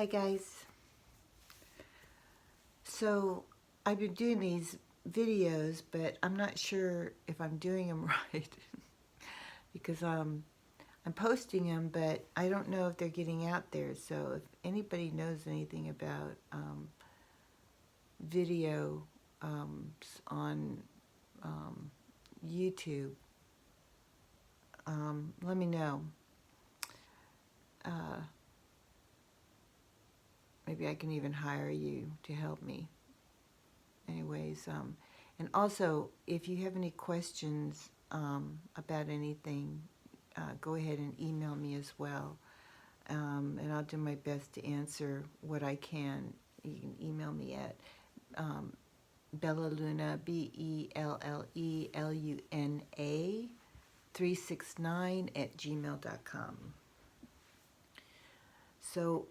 Hi guys. So I've been doing these videos, but I'm not sure if I'm doing them right because I'm posting them, but I don't know if they're getting out there. So if anybody knows anything about video on YouTube, let me know. Uh, Maybe I can even hire you to help me. Anyways, and also, if you have any questions about anything, go ahead and email me as well. And I'll do my best to answer what I can. You can email me at Bellaluna, BELLELUNA 369 at gmail.com. So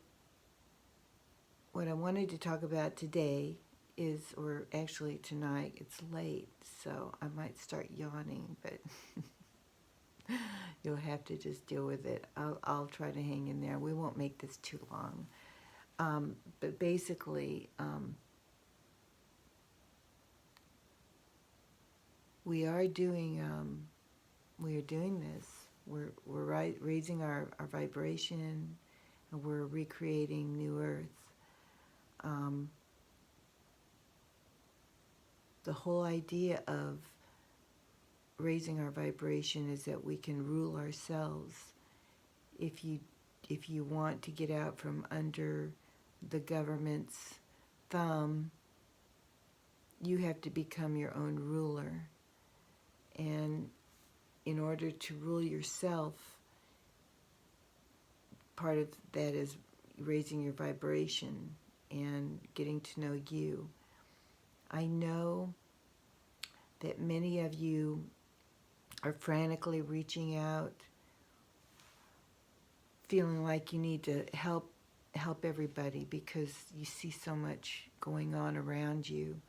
what I wanted to talk about today is, or actually tonight, it's late, so I might start yawning, but you'll have to just deal with it. I'll try to hang in there. We won't make this too long. But basically, we are doing this. We're raising our vibration, and we're recreating New Earth. The whole idea of raising our vibration is that we can rule ourselves. If you want to get out from under the government's thumb, you have to become your own ruler. And in order to rule yourself, part of that is raising your vibration and getting to know you. I know that many of you are frantically reaching out, feeling like you need to help everybody because you see so much going on around you.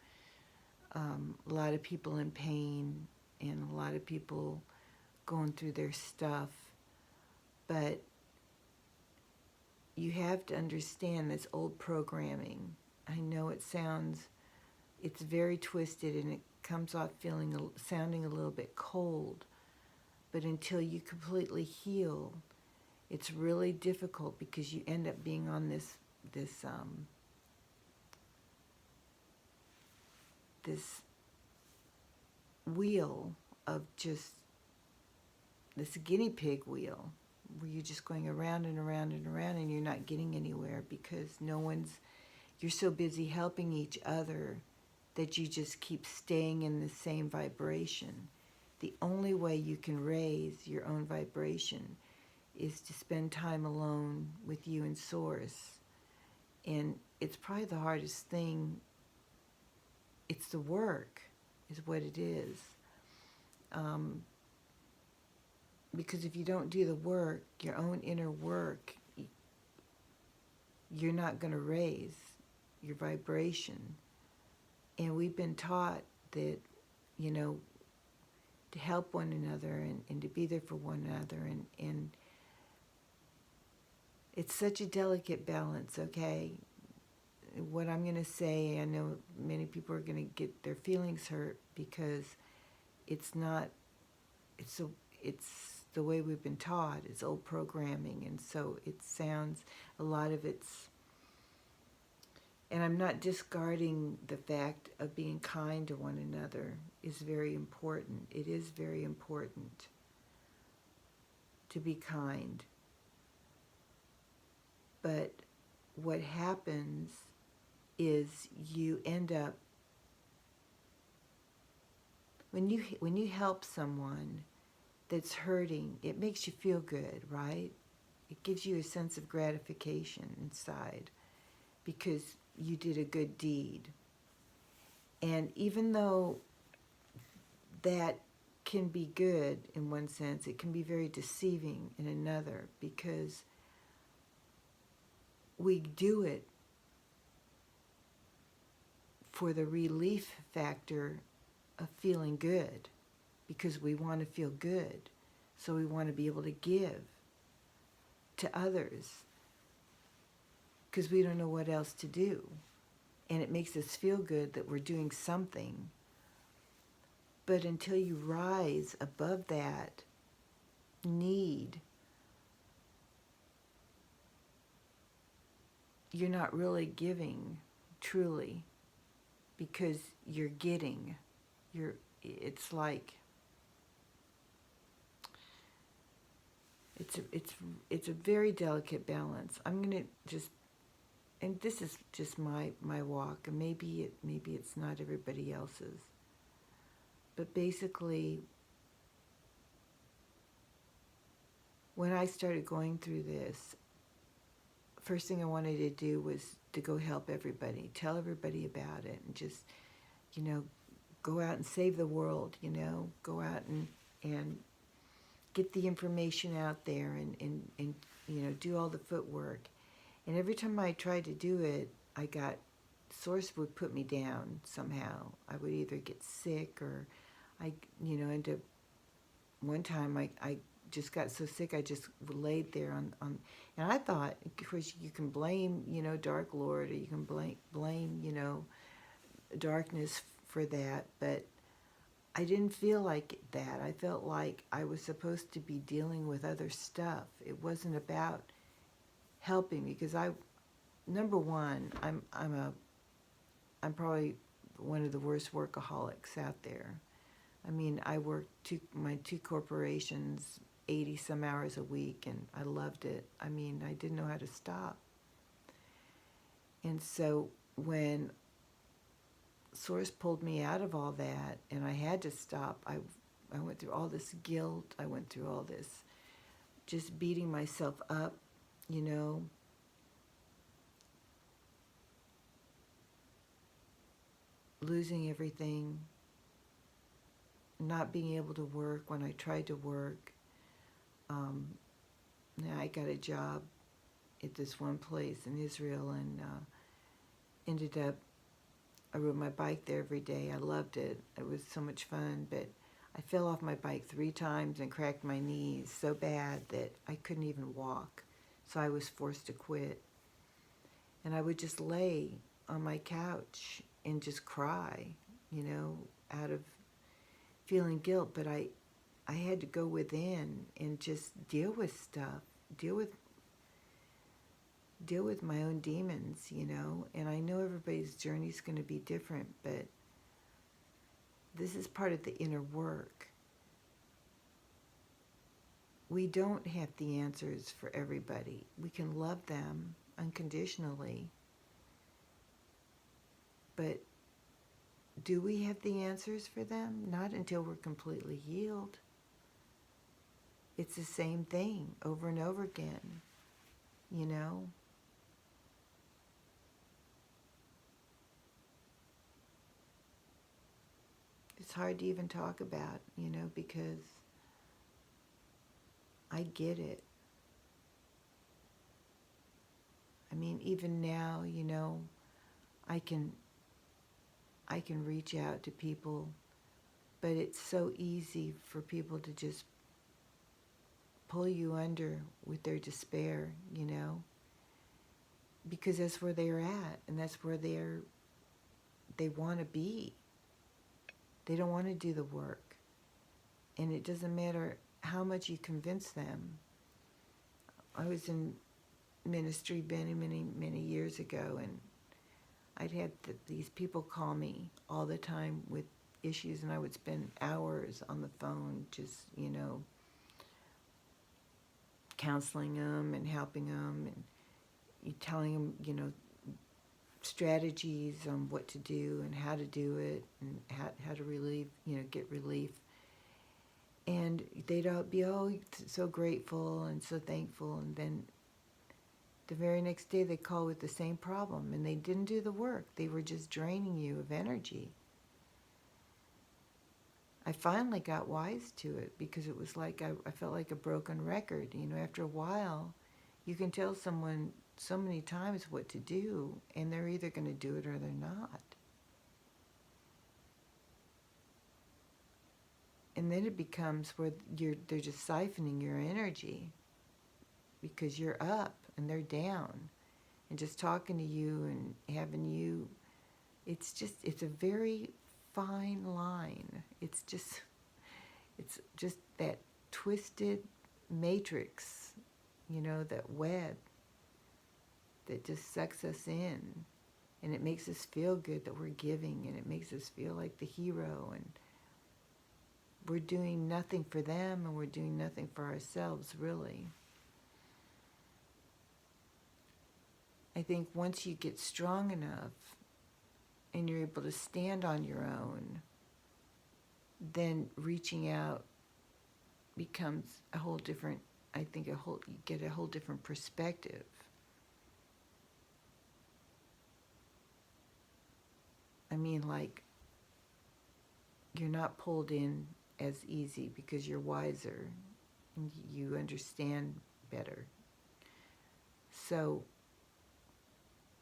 A lot of people in pain and a lot of people going through their stuff. But you have to understand this old programming. I know it's very twisted and it comes off sounding a little bit cold. But until you completely heal, it's really difficult because you end up being on this wheel of just this guinea pig wheel where you're just going around and around and around and you're not getting anywhere because you're so busy helping each other that you just keep staying in the same vibration. The only way you can raise your own vibration is to spend time alone with you and Source. And it's probably the hardest thing. It's the work, is what it is. Because if you don't do the work, your own inner work, you're not going to raise your vibration. And we've been taught that, to help one another and to be there for one another. And it's such a delicate balance, okay? What I'm going to say, I know many people are going to get their feelings hurt because it's the way we've been taught. It's old programming, and so it sounds, a lot of it's, and I'm not discarding the fact of being kind to one another is very important. It is very important to be kind. But what happens is you end up, when you help someone that's hurting, it makes you feel good, right? It gives you a sense of gratification inside because you did a good deed. And even though that can be good in one sense, it can be very deceiving in another because we do it for the relief factor of feeling good because we want to feel good. So we want to be able to give to others. because we don't know what else to do. And it makes us feel good that we're doing something. But until you rise above that need, you're not really giving truly, because you're getting. It's like it's a very delicate balance. I'm gonna just, and this is just my walk, and maybe it's not everybody else's. But basically, when I started going through this, first thing I wanted to do was to go help everybody, tell everybody about it, and just, go out and save the world, go out and get the information out there and do all the footwork. And every time I tried to do it, Source would put me down somehow. I would either get sick or end up, one time I just got so sick I just laid there on and I thought, of course, you can blame, Dark Lord, or you can blame, darkness for that, but I didn't feel like that. I felt like I was supposed to be dealing with other stuff. It wasn't about helping, because number one, I'm probably one of the worst workaholics out there. I mean, I worked my two corporations 80 some hours a week, and I loved it. I mean, I didn't know how to stop. And so when Source pulled me out of all that and I had to stop, I went through all this guilt. I went through all this just beating myself up, losing everything, not being able to work when I tried to work. Now I got a job at this one place in Israel, and ended up, I rode my bike there every day. I loved it. It was so much fun, but I fell off my bike 3 times and cracked my knees so bad that I couldn't even walk. So I was forced to quit. And I would just lay on my couch and just cry, out of feeling guilt. But I had to go within and just deal with stuff, deal with my own demons, and I know everybody's journey is going to be different, but this is part of the inner work. We don't have the answers for everybody. We can love them unconditionally, but do we have the answers for them? Not until we're completely healed. It's the same thing over and over again, It's hard to even talk about, because I get it. I mean, even now, I can reach out to people, but it's so easy for people to just pull you under with their despair, because that's where they're at, and that's where they want to be. They don't want to do the work. And it doesn't matter how much you convince them. I was in ministry many, many, many years ago, and I'd had these people call me all the time with issues, and I would spend hours on the phone just, counseling them and helping them, and telling them, strategies on what to do and how to do it, and how to relieve, get relief. And they'd all be so grateful and so thankful, and then the very next day they call with the same problem, and they didn't do the work. They were just draining you of energy. I finally got wise to it, because it was like I felt like a broken record. After a while, you can tell someone so many times what to do, and they're either going to do it or they're not. And then it becomes where they're just siphoning your energy, because you're up and they're down. and just talking to you and having you, it's a very fine line. It's just that twisted matrix, that web that just sucks us in, and it makes us feel good that we're giving, and it makes us feel like the hero, and we're doing nothing for them, and we're doing nothing for ourselves, really. I think once you get strong enough and you're able to stand on your own, then reaching out becomes a whole different, you get a whole different perspective. I mean, like, you're not pulled in as easy because you're wiser and you understand better. So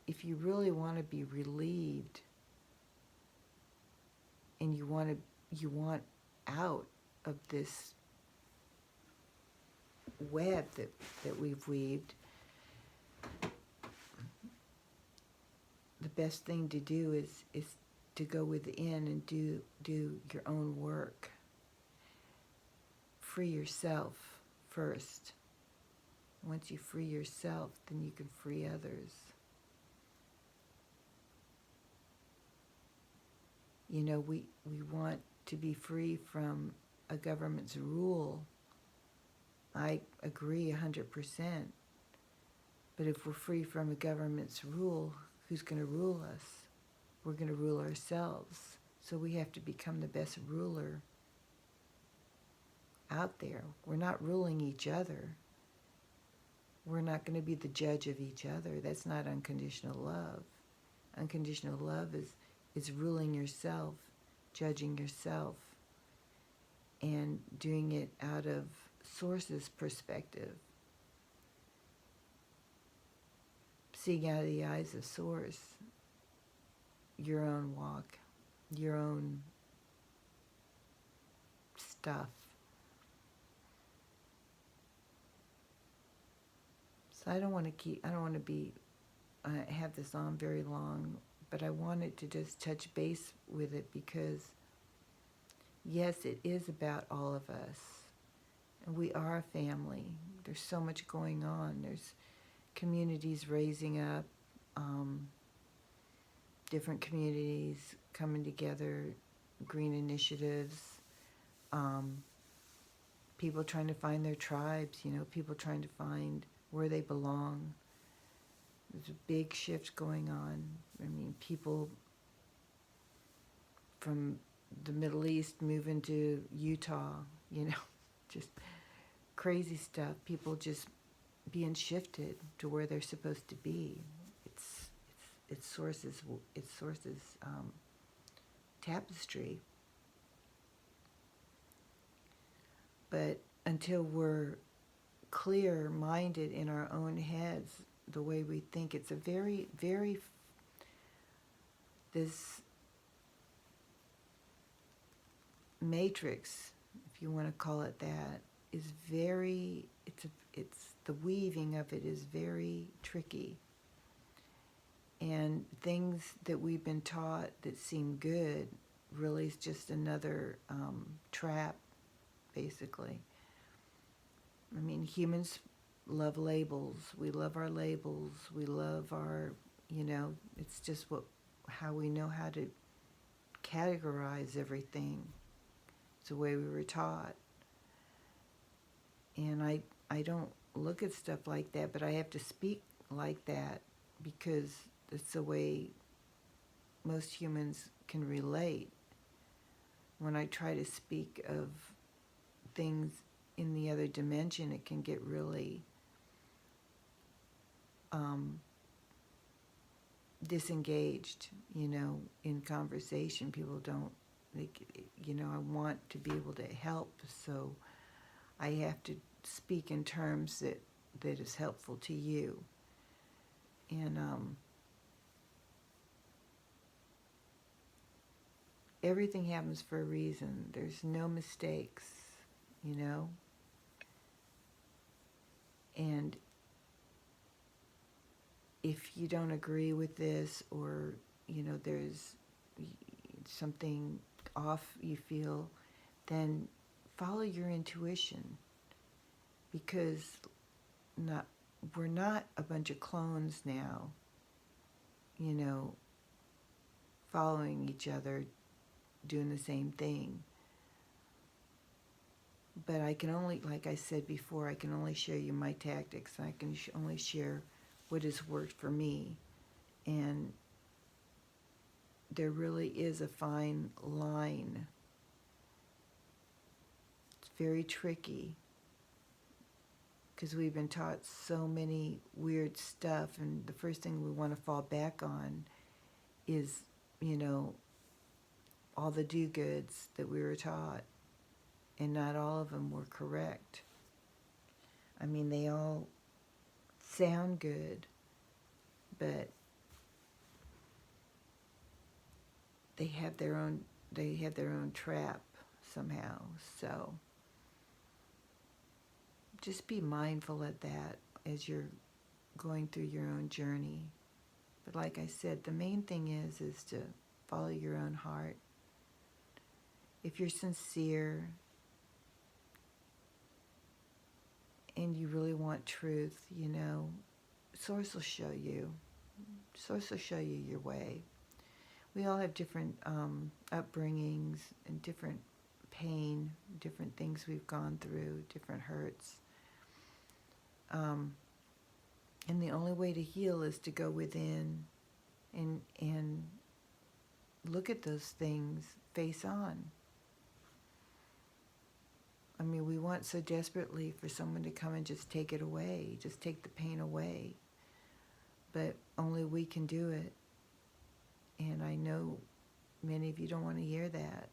if you really want to be relieved and you want out of this web that we've weaved, the best thing to do is to go within and do your own work. Free yourself first. Once you free yourself, then you can free others. We want to be free from a government's rule. I agree 100%. But if we're free from a government's rule, who's going to rule us? We're going to rule ourselves. So we have to become the best ruler out there. We're not ruling each other. We're not going to be the judge of each other. That's not unconditional love. Unconditional love is ruling yourself, judging yourself, and doing it out of Source's perspective. Seeing out of the eyes of Source, your own walk, your own stuff. So I don't want to have this on very long, but I wanted to just touch base with it because, yes, it is about all of us. And we are a family. There's so much going on. There's communities raising up, different communities coming together, green initiatives, people trying to find their tribes, people trying to find where they belong. There's a big shift going on. I mean, people from the Middle East moving to Utah, just crazy stuff. People just being shifted to where they're supposed to be. It's Source's tapestry. But until we're clear-minded in our own heads, the way we think, it's a very, very, this matrix, if you want to call it that, is very, it's the weaving of it is very tricky. And things that we've been taught that seem good really is just another trap, basically. I mean, humans love labels. We love our labels. We love our, it's just how we know how to categorize everything. It's the way we were taught. And I don't look at stuff like that, but I have to speak like that because it's the way most humans can relate. When I try to speak of things in the other dimension, it can get really disengaged, in conversation. People don't, I want to be able to help, so I have to speak in terms that is helpful to you. And everything happens for a reason. There's no mistakes, And if you don't agree with this, or there's something off you feel, then follow your intuition, because we're not a bunch of clones now, following each other, doing the same thing. But I can only, like I said before, I can only share you my tactics. I can only share what has worked for me. And there really is a fine line. It's very tricky, because we've been taught so many weird stuff, and the first thing we want to fall back on is, all the do-goods that we were taught, and not all of them were correct. I mean, they all sound good, but they have their own trap somehow. So just be mindful of that as you're going through your own journey. But like I said, the main thing is to follow your own heart. If you're sincere and you really want truth, Source will show you. Source will show you your way. We all have different upbringings and different pain, different things we've gone through, different hurts. And the only way to heal is to go within and look at those things face on. I mean, we want so desperately for someone to come and just take it away, just take the pain away. But only we can do it. And I know many of you don't want to hear that,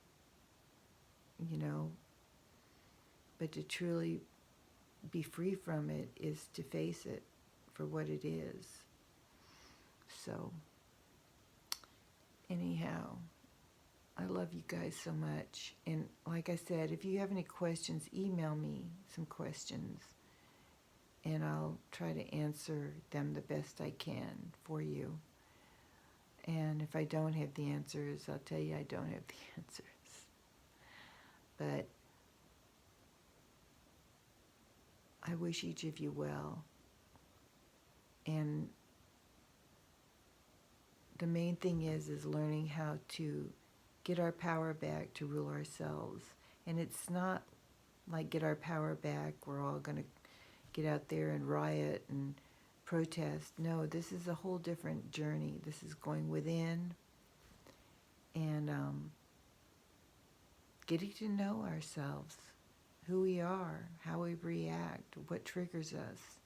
but to truly be free from it is to face it for what it is. So, anyhow, I love you guys so much. And like I said, if you have any questions, email me some questions, and I'll try to answer them the best I can for you. And if I don't have the answers, I'll tell you I don't have the answers. But I wish each of you well. And the main thing is learning how to get our power back to rule ourselves. And it's not like get our power back, we're all going to get out there and riot and protest. No, this is a whole different journey. This is going within and getting to know ourselves, who we are, how we react, what triggers us,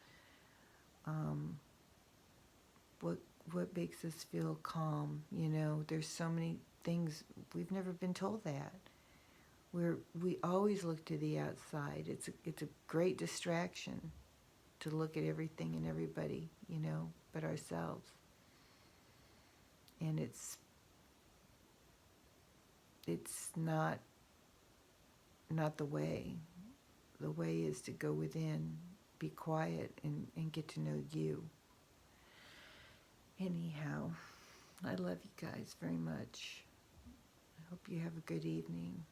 what makes us feel calm. There's so many things we've never been told that. We always look to the outside. It's a great distraction to look at everything and everybody, but ourselves. And it's not the way. The way is to go within, be quiet, and get to know you. Anyhow, I love you guys very much. I hope you have a good evening.